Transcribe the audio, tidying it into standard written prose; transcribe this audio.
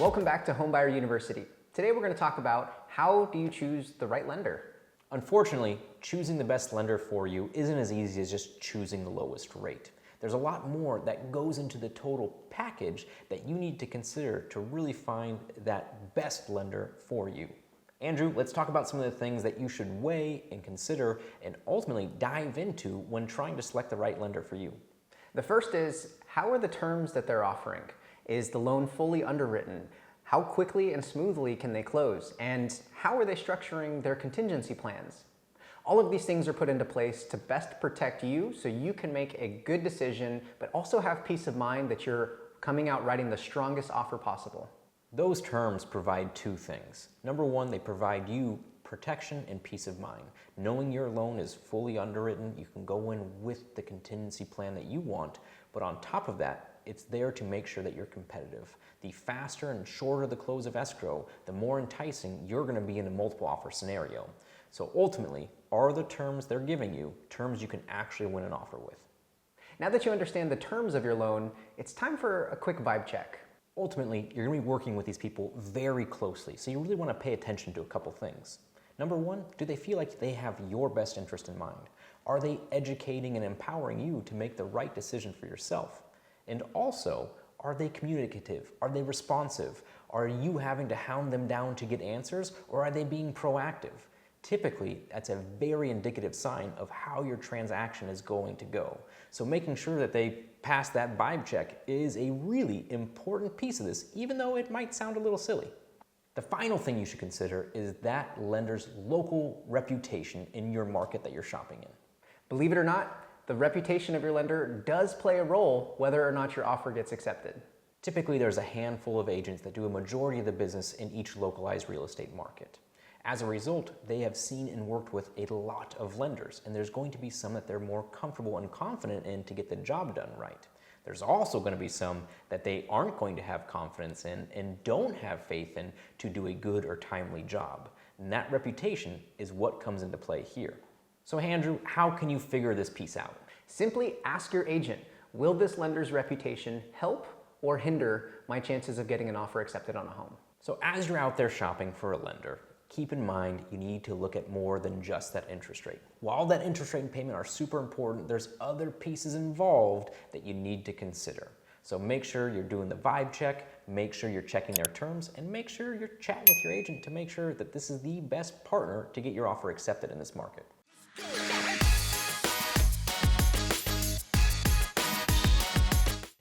Welcome back to Homebuyer University. Today we're going to talk about how do you choose the right lender. Unfortunately, choosing the best lender for you isn't as easy as just choosing the lowest rate. There's a lot more that goes into the total package that you need to consider to really find that best lender for you. Andrew, let's talk about some of the things that you should weigh and consider and ultimately dive into when trying to select the right lender for you. The first is, how are the terms that they're offering? Is the loan fully underwritten? How quickly and smoothly can they close? And how are they structuring their contingency plans? All of these things are put into place to best protect you so you can make a good decision, but also have peace of mind that you're coming out writing the strongest offer possible. Those terms provide two things. Number one, they provide you protection and peace of mind. Knowing your loan is fully underwritten, you can go in with the contingency plan that you want, but on top of that, it's there to make sure that you're competitive. The faster and shorter the close of escrow, the more enticing you're going to be in a multiple offer scenario. So ultimately, are the terms they're giving you terms you can actually win an offer with? Now that you understand the terms of your loan, it's time for a quick vibe check. Ultimately, you're going to be working with these people very closely, so you really want to pay attention to a couple things. Number one, do they feel like they have your best interest in mind? Are they educating and empowering you to make the right decision for yourself? And also, are they communicative? Are they responsive? Are you having to hound them down to get answers, or are they being proactive? Typically, that's a very indicative sign of how your transaction is going to go. So making sure that they pass that vibe check is a really important piece of this, even though it might sound a little silly. The final thing you should consider is that lender's local reputation in your market that you're shopping in. Believe it or not, the reputation of your lender does play a role whether or not your offer gets accepted. Typically, there's a handful of agents that do a majority of the business in each localized real estate market. As a result, they have seen and worked with a lot of lenders, and there's going to be some that they're more comfortable and confident in to get the job done right. There's also going to be some that they aren't going to have confidence in and don't have faith in to do a good or timely job. And that reputation is what comes into play here. So Andrew, how can you figure this piece out? Simply ask your agent, will this lender's reputation help or hinder my chances of getting an offer accepted on a home? So as you're out there shopping for a lender, keep in mind you need to look at more than just that interest rate. While that interest rate and payment are super important, there's other pieces involved that you need to consider. So make sure you're doing the vibe check, make sure you're checking their terms, and make sure you're chatting with your agent to make sure that this is the best partner to get your offer accepted in this market.